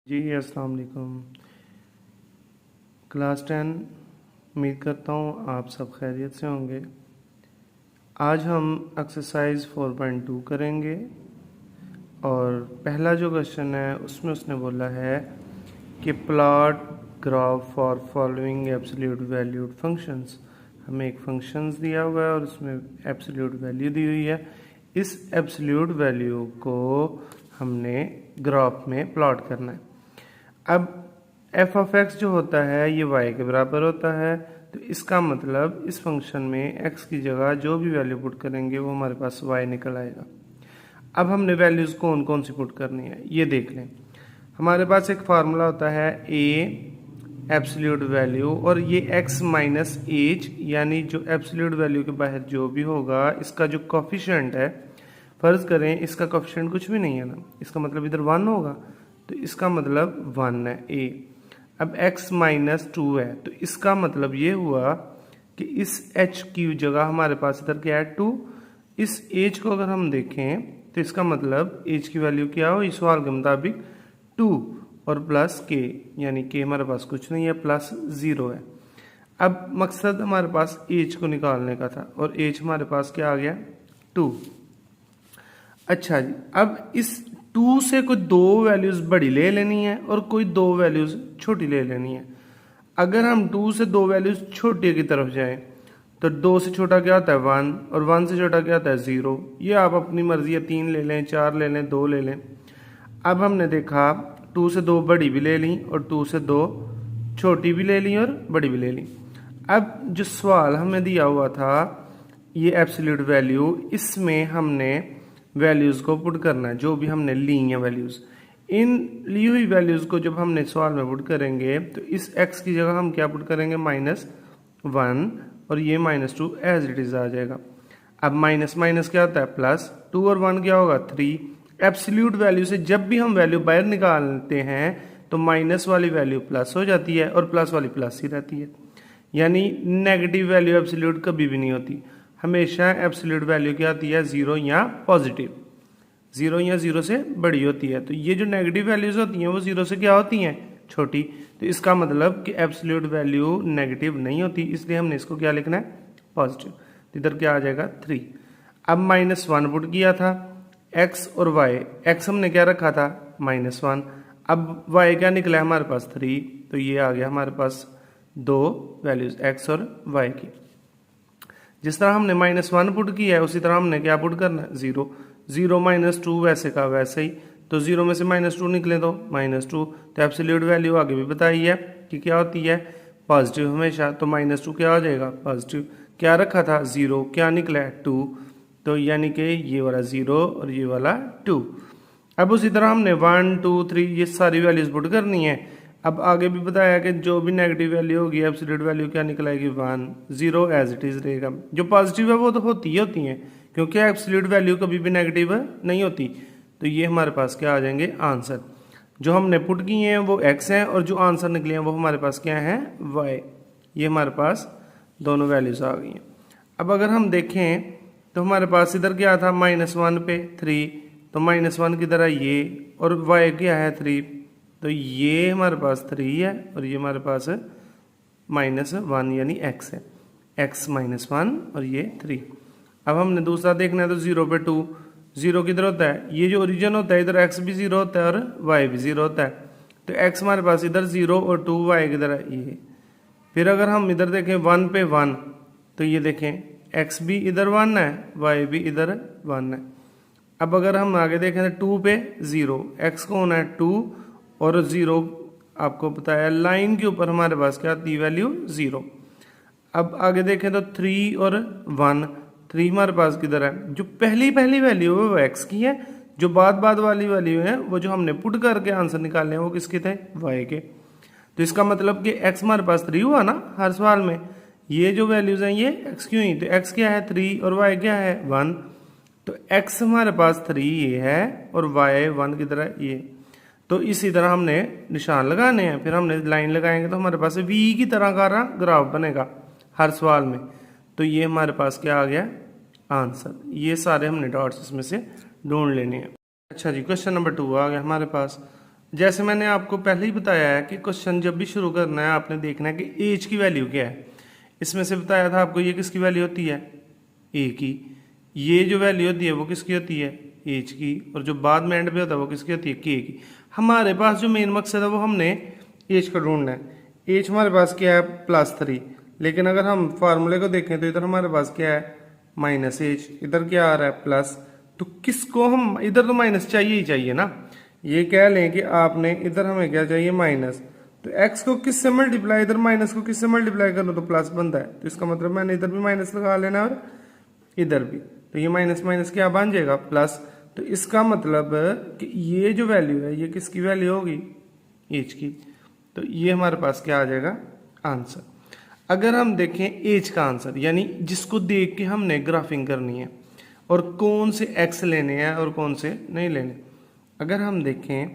जी अस्सलाम वालेकुम। क्लास 10 उम्मीद करता हूँ आप सब खैरियत से होंगे। आज हम एक्सरसाइज 4.2 करेंगे और पहला जो क्वेश्चन है उसमें उसने बोला है कि plot graph for following absolute valued functions. हमें एक फंक्शंस दिया हुआ है और उसमें एब्सोल्यूट वैल्यू दी हुई है। इस एब्सोल्यूट वैल्यू को हमने ग्राफ में प्लॉट करना है। अब एफ ऑफ एक्स जो होता है ये वाई के बराबर होता है, तो इसका मतलब इस फंक्शन में एक्स की जगह जो भी वैल्यू पुट करेंगे वो हमारे पास वाई निकल आएगा। अब हमने वैल्यूज़ कौन कौन सी पुट करनी है ये देख लें। हमारे पास एक फार्मूला होता है ए एब्सोल्यूट वैल्यू, और ये एक्स माइनस एज यानी जो एब्सोल्यूट वैल्यू के बाहर जो भी होगा इसका जो कोफिशिएंट है, फर्ज करें इसका कोफिशिएंट कुछ भी नहीं है ना, इसका मतलब इधर 1 होगा, तो इसका मतलब 1 है ए। अब x माइनस 2 है, तो इसका मतलब ये हुआ कि इस h की जगह हमारे पास इधर क्या है 2। इस h को अगर हम देखें तो इसका मतलब h की वैल्यू क्या हो, इस सवाल के मुताबिक 2 और प्लस k, यानी k हमारे पास कुछ नहीं है, प्लस 0 है। अब मकसद हमारे पास h को निकालने का था और h हमारे पास क्या आ गया 2। अच्छा जी, अब इस 2 से कोई दो वैल्यूज बड़ी ले लेनी है और कोई दो वैल्यूज छोटी ले लेनी है। अगर हम 2 से दो वैल्यूज छोटी की तरफ जाएं तो 2 से छोटा क्या होता है 1 और 1 से छोटा क्या होता है 0। ये आप अपनी मर्जी है 3 ले लें, 4 ले लें, 2 ले लें। अब हमने देखा 2 से 2 बड़ी भी ले ली और 2 से 2 छोटी भी ले ली और बड़ी भी ले ली। अब जो सवाल हमें दिया हुआ था ये एब्सोल्यूट वैल्यू, इसमें हमने वैल्यूज़ को पुट करना है जो भी हमने ली हैं वैल्यूज़। इन ली हुई वैल्यूज़ को जब हमने सवाल में पुट करेंगे तो इस x की जगह हम क्या पुट करेंगे -1 और ये -2 एज इट इज़ आ जाएगा। अब माइनस माइनस क्या होता है प्लस, 2 और 1 क्या होगा 3। एब्सोल्यूट वैल्यू से जब भी हम वैल्यू बाहर निकालते हैं तो माइनस वाली वैल्यू प्लस हो जाती है और प्लस वाली प्लस ही रहती है, यानी नेगेटिव वैल्यू एब्सोल्यूट कभी भी नहीं होती। हमेशा एब्सोल्यूट वैल्यू क्या आती है 0 या पॉजिटिव, 0 या 0 से बड़ी होती है। तो ये जो नेगेटिव वैल्यूज होती हैं वो 0 से क्या होती हैं छोटी, तो इसका मतलब कि एब्सोल्यूट वैल्यू नेगेटिव नहीं होती, इसलिए हमने इसको क्या लिखना है पॉजिटिव। तो इधर क्या आ जाएगा 3। अब -1 पुट किया था x और y, x हमने क्या रखा था -1, अब y क्या निकला है हमारे पास 3, तो ये आ गया हमारे पास दो वैल्यूज x और y की। जिस तरह हमने -1 पुट किया है उसी तरह हमने क्या पुट करना है 0। 0 -2 वैसे का वैसे ही, तो 0 में से -2 निकले तो -2। तो एब्सोल्यूट वैल्यू आगे भी बताई है कि क्या होती है पॉजिटिव हमेशा, तो -2 क्या हो जाएगा पॉजिटिव। क्या रखा था 0, क्या निकला है 2, तो यानी कि ये वाला 0 और ये वाला 2। अब उसी तरह हमने 1 2 3 ये सारी वैल्यूज पुट करनी है। अब आगे भी बताया कि जो भी नेगेटिव वैल्यू होगी एब्सोल्यूट वैल्यू क्या निकलेगी 1, 0 एज इट इज रहेगा। जो पॉजिटिव है वो तो होती हैं क्योंकि एब्सोल्यूट वैल्यू कभी भी नेगेटिव नहीं होती। तो ये हमारे पास क्या आ जाएंगे आंसर। जो हमने पुट किए हैं वो x हैं और जो आंसर निकले हैं वो हमारे पास क्या है y। ये हमारे पास दोनों वैल्यूज आ गई हैं। अब अगर हम देखें तो हमारे पास इधर क्या था -1 पे 3, तो -1 की तरह ये, और y क्या है 3, तो ये हमारे पास 3 है और ये हमारे पास -1 यानी x है, x -1 और ये 3। अब हमने दूसरा देखना है तो 0 पे 2, 0 किधर होता है, ये जो ओरिजिन होता है इधर x भी 0 होता है और y भी 0 होता है, तो x हमारे पास इधर 0 और 2 y किधर है ये। फिर अगर हम इधर देखें 1 पे 1, तो ये देखें x भी इधर 1 है, y भी इधर 1 है। अब अगर हम आगे देखें तो 2 पे 0, x कौन है 2 और 0 आपको बताया लाइन के ऊपर हमारे पास क्या आती वैल्यू 0। अब आगे देखें तो 3 और 1, 3 हमारे पास किधर है, जो पहली वैल्यू है वो x की है, जो बाद वाली वैल्यू है वो जो हमने पुट करके आंसर निकालने हैं वो किसके थे y के। तो इसका मतलब कि x हमारे पास 3 हुआ ना हर सवाल में, ये जो वैल्यूज हैं ये x क्यों ही, तो x क्या है 3 और y क्या है 1, तो x हमारे पास 3 ये है और y 1 की तरह ये। तो इसी तरह हमने निशान लगाने हैं, फिर हमने लाइन लगाएंगे तो हमारे पास v की तरह का ग्राफ बनेगा हर सवाल में। तो ये हमारे पास क्या आ गया आंसर। ये सारे हमने डॉट्स इसमें से ढूंढ लेने हैं। अच्छा जी, क्वेश्चन नंबर 2 आ गया हमारे पास। जैसे मैंने आपको पहले ही बताया है कि क्वेश्चन जब भी शुरू करना है आपने देखना है कि एज की वैल्यू क्या है। इसमें से बताया था आपको ये किसकी वैल्यू होती है, ए की। ये जो वैल्यू होती है वो किसकी होती है, एज की। और जो बाद में एंड पे होता है वो किसकी होती है, के की। हमारे पास जो मेन मकसद है वो हमने एज को ढूंढना है। एज हमारे पास क्या है, +3। लेकिन अगर हम फार्मूले को देखें तो इधर हमारे पास क्या है, माइनस एज। इधर क्या आ रहा है, प्लस। तो किसको हम, इधर तो माइनस चाहिए ही चाहिए ना। ये कह लें कि आपने इधर हमें क्या चाहिए, माइनस। तो x को किससे मल्टीप्लाई, इधर माइनस को किससे मल्टीप्लाई करो तो प्लस बनता है। तो इसका मतलब मैंने इधर भी माइनस लगा लेना और इधर भी। तो ये माइनस माइनस क्या बन जाएगा, प्लस। तो इसका मतलब कि ये जो वैल्यू है ये किसकी वैल्यू होगी, एज की। तो ये हमारे पास क्या आ जाएगा, आंसर। अगर हम देखें एज का आंसर, यानी जिसको देख के हमने ग्राफिंग करनी है और कौन से एक्स लेने हैं और कौन से नहीं लेने। अगर हम देखें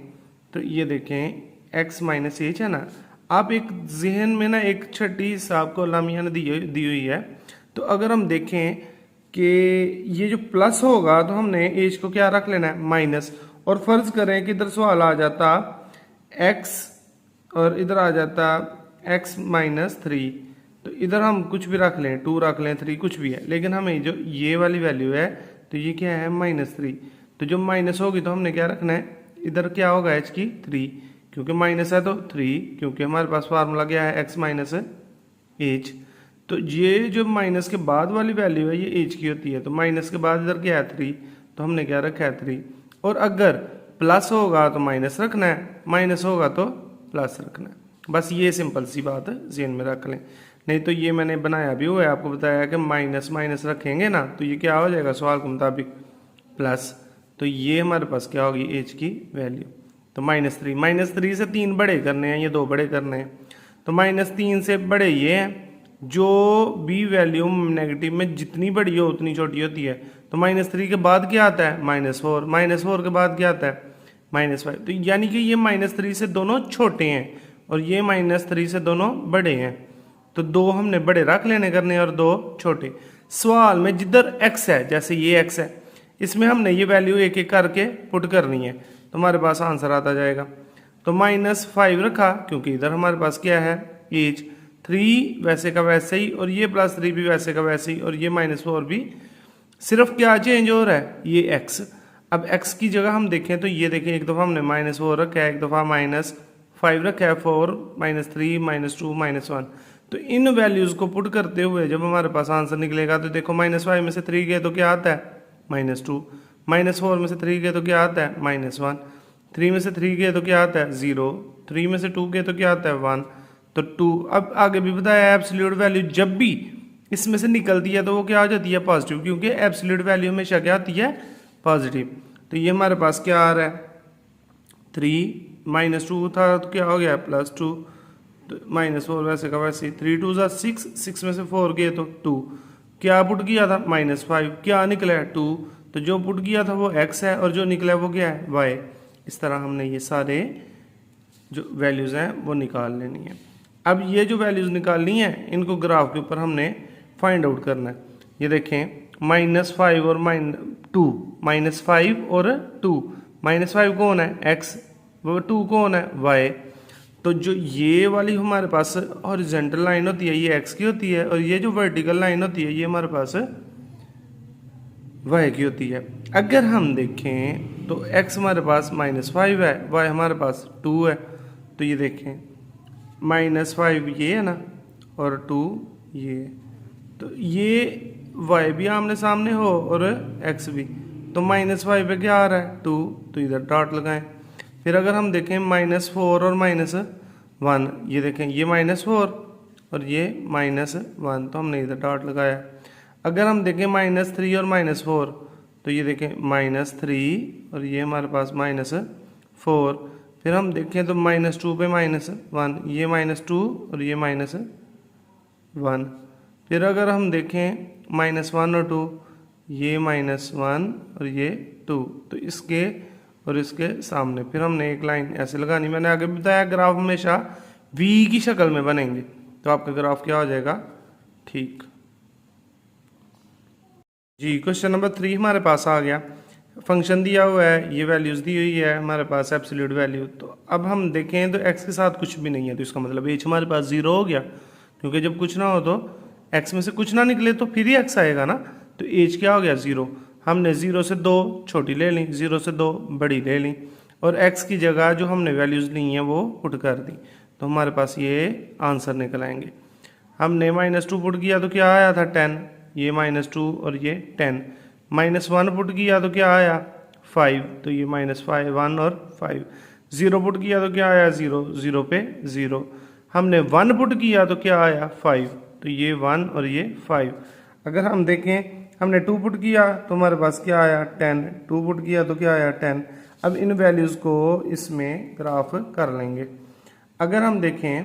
तो ये देखें एक्स माइनस एज है ना। आप एक जहन में ना एक छठी हिसाब को लामिया ने दी हुई है। तो अगर हम देखें कि ये जो प्लस होगा तो हमने एज को क्या रख लेना है, माइनस। और फर्ज करें कि इधर सवाल आ जाता एक्स और इधर आ जाता एक्स -3। तो इधर हम कुछ भी रख लें, 2 रख लें, 3 कुछ भी है। लेकिन हमें जो ये वाली वैल्यू है तो ये क्या है, -3। तो जो माइनस होगी तो हमने क्या रखना है, इधर क्या होगा एच की 3, क्योंकि माइनस है तो 3, क्योंकि हमारे पास फार्मूला क्या है, एक्स माइनस एच। तो ये जो माइनस के बाद वाली वैल्यू है ये एच की होती है। तो माइनस के बाद इधर क्या है 3, तो हमने क्या रखा है 3। और अगर प्लस होगा तो माइनस रखना है, माइनस होगा तो प्लस रखना है। बस ये सिंपल सी बात है, जेन में रख लें। नहीं तो ये मैंने बनाया भी हुआ है, आपको बताया कि माइनस माइनस रखेंगे ना तो ये क्या हो जाएगा सवाल के मुताबिक प्लस। तो ये हमारे पास क्या होगी, एच की वैल्यू। तो -3 से 3 बड़े करने हैं, ये 2 बड़े करने हैं। तो -3 से बड़े ये हैं, जो भी वैल्यू नेगेटिव में जितनी बड़ी हो उतनी छोटी होती है। तो -3 के बाद क्या आता है, -4, -4 के बाद क्या आता है, -5। तो यानी कि ये -3 से दोनों छोटे हैं और ये -3 से दोनों बड़े हैं। तो 2 हमने बड़े रख लेने करने और 2 छोटे। सवाल में जिधर x है, जैसे ये x है, इसमें हमने ये वैल्यू एक एक करके पुट करनी है तो हमारे पास आंसर आता जाएगा। तो -5 रखा क्योंकि इधर हमारे पास क्या है, एज। 3 वैसे का वैसे ही और ये +3 भी वैसे का वैसे ही और ये -4 भी। सिर्फ क्या चेंज हो रहा है, ये x। अब x की जगह हम देखें तो ये देखें, एक दफ़ा हमने -4 रखा है, एक दफ़ा -5 रखा है, 4 -3 -2 -1। तो इन वैल्यूज़ को पुट करते हुए जब हमारे पास आंसर निकलेगा तो देखो -5 में से 3 गए तो क्या आता है, -2। -4 में से 3 गए तो क्या आता है, -1। 3 में से 3 गए तो क्या आता है, 0। 3 में से 2 गए तो क्या आता है, 1। तो 2। अब आगे भी बताया एब्सोल्यूट वैल्यू जब भी इसमें से निकलती है तो वो क्या हो जाती है, पॉजिटिव, क्योंकि एब्सोल्यूट वैल्यू हमेशा क्या आती है, पॉजिटिव। तो ये हमारे पास क्या आ रहा है, 3 -2 था तो क्या हो गया, +2। तो -4 वैसे का वैसे। 3 2 6, 6 में से 4 गए तो 2। क्या पुट किया था, -5, क्या निकला है 2। तो जो पुट किया था वो x है और जो निकला है वो क्या है, y। इस तरह हमने ये सारे जो वैल्यूज़ हैं वो निकाल लेनी है। अब ये जो वैल्यूज़ निकालनी है इनको ग्राफ के ऊपर हमने फाइंड आउट करना है। ये देखें -5 और -2, -5 और 2। -5 कौन है, x, वो 2 कौन है, y। तो जो ये वाली हमारे पास हॉरिजॉन्टल लाइन होती है ये x की होती है और ये जो वर्टिकल लाइन होती है ये हमारे पास y की होती है। अगर हम देखें तो x हमारे पास -5 है, y हमारे पास 2 है। तो ये देखें -5 ये है ना और 2 ये। तो ये y भी आमने सामने हो और x भी। तो -5 पे क्या आ रहा है, 2। तो इधर डॉट लगाएं। फिर अगर हम देखें -4 और -1, ये देखें ये -4 और ये -1, तो हमने इधर डॉट लगाया। अगर हम देखें -3 और -4 तो ये देखें -3 और ये हमारे पास -4। फिर हम देखें तो -2 पे -1, ये -2 और ये -1। फिर अगर हम देखें -1 और 2, ये -1 और ये 2। तो इसके और इसके सामने फिर हमने एक लाइन ऐसे लगानी। मैंने आगे बताया ग्राफ हमेशा V की शक्ल में बनेंगे तो आपका ग्राफ क्या हो जाएगा, ठीक जी। क्वेश्चन नंबर 3 हमारे पास आ गया। फंक्शन दिया हुआ है, ये वैल्यूज़ दी हुई है हमारे पास एब्सोल्यूट वैल्यू। तो अब हम देखें तो x के साथ कुछ भी नहीं है, तो इसका मतलब h हमारे पास 0 हो गया, क्योंकि जब कुछ ना हो तो x में से कुछ ना निकले तो फिर ही x आएगा ना। तो h क्या हो गया 0। हमने 0 से 2 छोटी ले ली, 0 से 2 बड़ी ले ली, और x की जगह जो हमने वैल्यूज़ ली हैं वो पुट कर दी, तो हमारे पास ये आंसर निकल आएंगे। हमने -2 पुट किया तो क्या आया था 10, ये -2 और ये 10। -1 पुट किया तो क्या आया 5, तो ये -5 1 और 5। 0 पुट किया तो क्या आया 0, 0 पे 0। हमने 1 पुट किया तो क्या आया 5, तो ये 1 और ये 5। अगर हम देखें हमने 2 पुट किया तो हमारे पास क्या आया 10, 2 पुट किया तो क्या आया 10। अब इन वैल्यूज़ को इसमें ग्राफ कर लेंगे। अगर हम देखें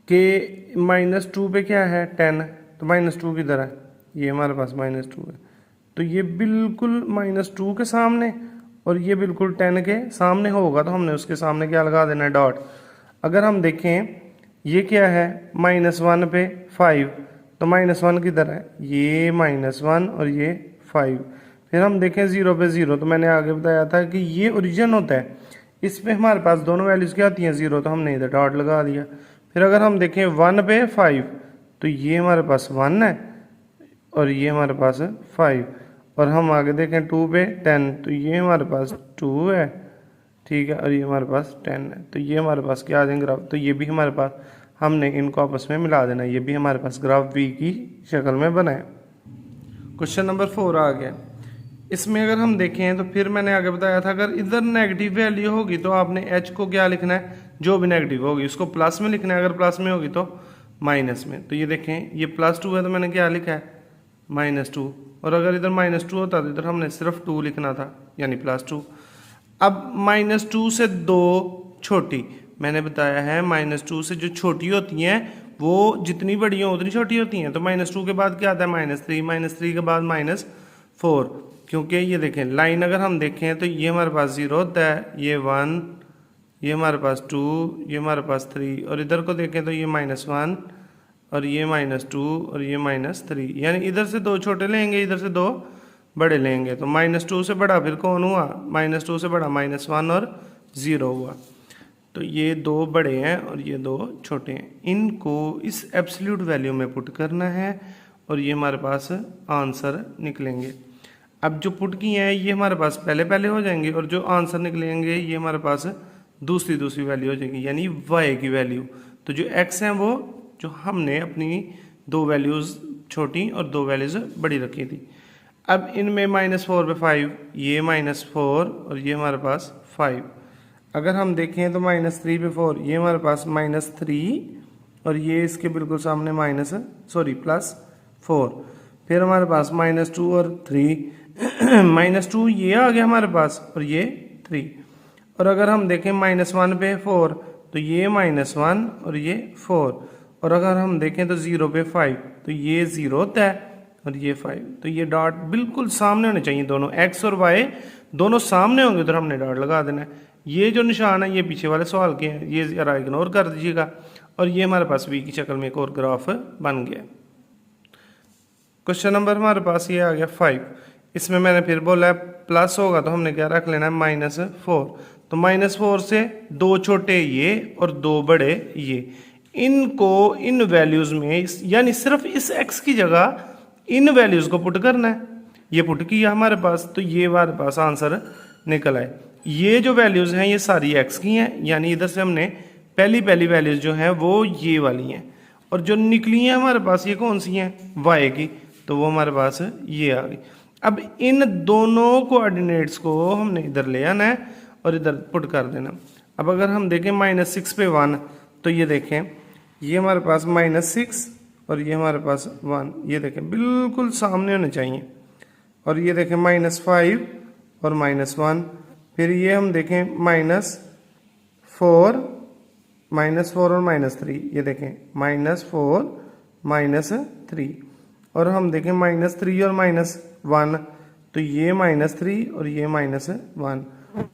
कि -2 पे क्या है 10, तो -2 किधर है, ये हमारे पास -2 है, तो ये बिल्कुल -2 के सामने और ये बिल्कुल 10 के सामने होगा, तो हमने उसके सामने क्या लगा देना है डॉट। अगर हम देखें ये क्या है -1 पे 5, तो -1 किधर है, ये -1 और ये 5। फिर हम देखें 0 पे 0, तो मैंने आगे बताया था कि ये ओरिजिन होता है, इस पे हमारे पास दोनों वैल्यूज़ क्या आती हैं 0, तो हमने इधर डॉट लगा दिया। फिर अगर हम देखें 1 पे 5, तो ये हमारे पास 1 है और ये हमारे पास 5। और हम आगे देखें 2 पे 10, तो ये हमारे पास 2 है, ठीक है, और ये हमारे पास 10 है। तो ये हमारे पास क्या आ जाएंगे ग्राफ, तो ये भी हमारे पास हमने इनको आपस में मिला देना, ये भी हमारे पास ग्राफ V की शक्ल में बना है। क्वेश्चन नंबर 4 आ गया। इसमें अगर हम देखें तो फिर मैंने आगे बताया था अगर इधर नेगेटिव वैल्यू होगी तो आपने h को क्या लिखना है, जो भी नेगेटिव होगी उसको प्लस में लिखना है, अगर प्लस में होगी तो माइनस में। तो ये देखें ये +2 है तो मैंने क्या लिखा है -2, और अगर इधर -2 होता तो इधर हमने सिर्फ 2 लिखना था, यानी +2। अब -2 से 2 छोटी, मैंने बताया है -2 से जो छोटी होती हैं वो जितनी बड़ी हो उतनी छोटी होती हैं। तो -2 के बाद क्या आता है -3, -3 के बाद -4, क्योंकि ये देखें लाइन अगर हम देखें तो ये हमारे पास 0 होता है, ये 1, ये हमारे पास 2, ये हमारे पास 3, और इधर को देखें तो ये -1 और ये -2 और ये -3, यानी इधर से 2 छोटे लेंगे, इधर से 2 बड़े लेंगे। तो -2 से बड़ा फिर कौन हुआ, -2 से बड़ा -1 और 0 हुआ। तो ये 2 बड़े हैं और ये 2 छोटे हैं, इनको इस एब्सोल्यूट वैल्यू में पुट करना है और ये हमारे पास आंसर निकलेंगे। अब जो पुट किए हैं ये हमारे पास पहले हो जाएंगे, और जो आंसर निकलेंगे ये हमारे पास दूसरी वैल्यू हो जाएगी, यानी y की वैल्यू। तो जो x है वो जो हमने अपनी 2 वैल्यूज़ छोटी और 2 वैल्यूज़ बड़ी रखी थी। अब इनमें -4 पे 5, ये -4 और ये हमारे पास 5। अगर हम देखें तो -3 पे 4, ये हमारे पास -3 और ये इसके बिल्कुल सामने +4। फिर हमारे पास -2 और 3 -2 ये आ गया हमारे पास और ये 3। और अगर हम देखें -1 पे 4, तो ये -1 और ये 4। और अगर हम देखें तो 0 पे 5, तो ये 0 होता है और ये 5। तो ये डॉट बिल्कुल सामने होने चाहिए, दोनों x और y दोनों सामने होंगे, उधर हमने डॉट लगा देना है। ये जो निशान है ये पीछे वाले सवाल के हैं, ये जरा इग्नोर कर दीजिएगा। और ये हमारे पास V की शक्ल में एक और ग्राफ बन गया। क्वेश्चन नंबर हमारे पास ये आ गया 5। इसमें मैंने फिर बोला है प्लस होगा तो हमने क्या रख लेना है -4। तो -4 से 2 छोटे ये और 2 बड़े ये, इनको इन वैल्यूज़ में यानी सिर्फ इस x की जगह इन वैल्यूज़ को पुट करना है। ये पुट किया हमारे पास, तो ये हमारे पास आंसर निकल आए। ये जो वैल्यूज़ हैं ये सारी x की हैं, यानी इधर से हमने पहली वैल्यूज़ जो हैं वो ये वाली हैं, और जो निकली हैं हमारे पास ये कौन सी हैं y की, तो वो हमारे पास ये आ गई। अब इन दोनों कोऑर्डिनेट्स को हमने इधर ले आना है और इधर पुट कर देना। अब अगर हम देखें -6 पे 1, तो ये देखें ये हमारे पास -6 और ये हमारे पास 1, ये देखें बिल्कुल सामने होने चाहिए। और ये देखें -5 और -1, फिर ये हम देखें -4 और -3, ये देखें -4 -3। और हम देखें -3 और -1, तो ये -3 और ये -1।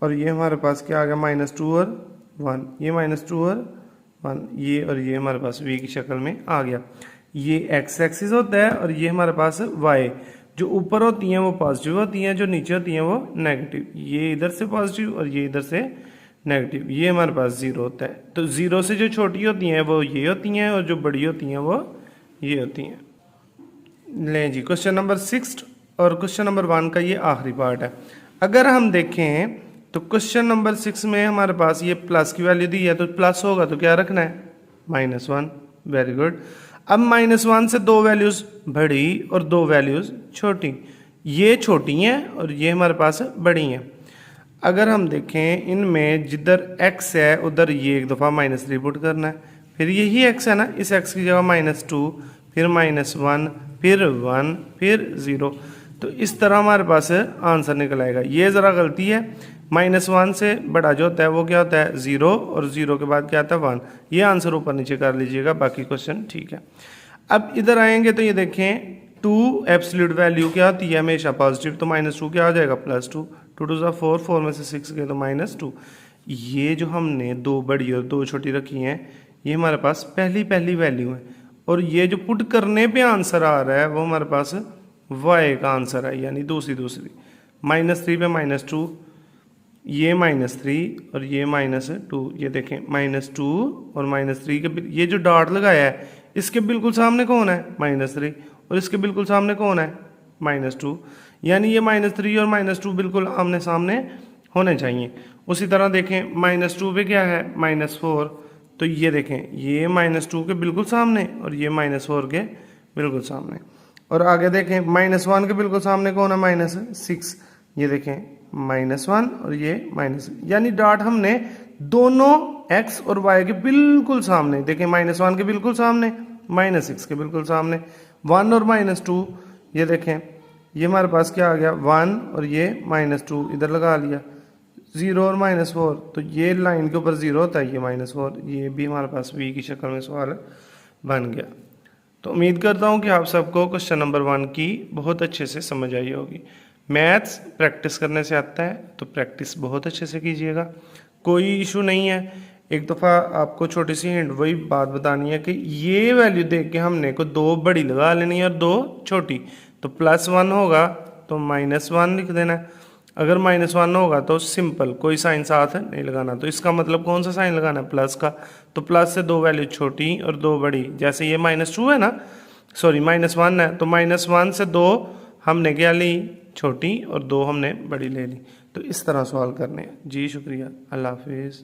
और ये हमारे पास क्या आ गया -2 और 1, ये -2 और 1, ये और ये हमारे पास V की शक्ल में आ गया। ये x एक्सिस होता है और ये हमारे पास y। जो ऊपर होती हैं वो पॉजिटिव होती हैं, जो नीचे होती हैं वो नेगेटिव। ये इधर से पॉजिटिव और ये इधर से नेगेटिव, ये हमारे पास ज़ीरो होता है। तो ज़ीरो से जो छोटी होती हैं वो ये होती हैं और जो बड़ी होती हैं वो ये होती हैं। लें जी, क्वेश्चन नंबर 6 और क्वेश्चन नंबर 1 का ये आखिरी पार्ट है। अगर हम देखें तो क्वेश्चन नंबर 6 में हमारे पास ये प्लस की वैल्यू दी है, तो प्लस होगा तो क्या रखना है, -1। Very good. अब -1 से दो वैल्यूज़ बड़ी और दो वैल्यूज़ छोटी, ये छोटी हैं और ये हमारे पास बड़ी हैं। अगर हम देखें इनमें जिधर x है उधर ये एक दफ़ा -3 पुट करना है, फिर यही x है ना, इस x की जगह -2, फिर -1, फिर 1, फिर 0। तो इस तरह हमारे पास आंसर निकल आएगा। ये ज़रा गलती है, -1 से बड़ा जो होता है वो क्या होता है 0 और 0 के बाद क्या आता है 1। ये आंसर ऊपर नीचे कर लीजिएगा, बाकी क्वेश्चन ठीक है। अब इधर आएंगे तो ये देखें 2 एब्सोल्यूट वैल्यू क्या होती है हमेशा पॉजिटिव, तो -2 क्या हो जाएगा +2, 2 2 4, 4 में से 6 गए तो -2। ये जो हमने दो बड़ी और दो छोटी रखी हैं ये हमारे पास पहली वैल्यू है, और ये जो पुट करने पे आंसर आ रहा है वो हमारे पास y का आंसर है, यानी दूसरी -3 पे -2, ये -3 और ये -2। ये देखें -2 और -3 के ये जो डॉट लगाया है इसके बिल्कुल सामने कौन है -3 और इसके बिल्कुल सामने कौन है -2, यानी ये -3 और -2 बिल्कुल आमने सामने होने चाहिए। उसी तरह देखें -2 पे क्या है -4, तो ये देखें ये -2 के बिल्कुल सामने और ये -4 के बिल्कुल सामने। और आगे देखें -1 के बिल्कुल सामने कौन है -6, ये देखें -1 और ये -, यानी डॉट हमने दोनों x और y के बिल्कुल सामने देखें, -1 के बिल्कुल सामने, -6 के बिल्कुल सामने, 1 और -2। ये देखें ये हमारे पास क्या आ गया 1 और ये -2 इधर लगा लिया, 0 और -4, तो ये लाइन के ऊपर 0 होता है, ये -4, ये भी हमारे पास v की शक्ल में सवाल बन गया। तो उम्मीद करता हूँ कि आप सबको क्वेश्चन नंबर 1 की बहुत अच्छे से समझ आई होगी। मैथ्स प्रैक्टिस करने से आता है, तो प्रैक्टिस बहुत अच्छे से कीजिएगा, कोई इशू नहीं है। एक दफ़ा आपको छोटी सी हिंट वही बात बतानी है कि ये वैल्यू देख के हमने को दो बड़ी लगा लेनी है और दो छोटी, तो +1 होगा तो -1 लिख देना है, अगर -1 होगा तो सिंपल कोई साइन साथ नहीं लगाना। तो इसका मतलब कौन सा साइन लगाना है, प्लस का, तो प्लस से दो वैल्यू छोटी और दो बड़ी, जैसे ये -2 है ना, सॉरी -1 है, तो -1 से दो हमने क्या ली छोटी और दो हमने बड़ी ले ली। तो इस तरह सवाल करने हैं जी। शुक्रिया, अल्लाह हाफिज़।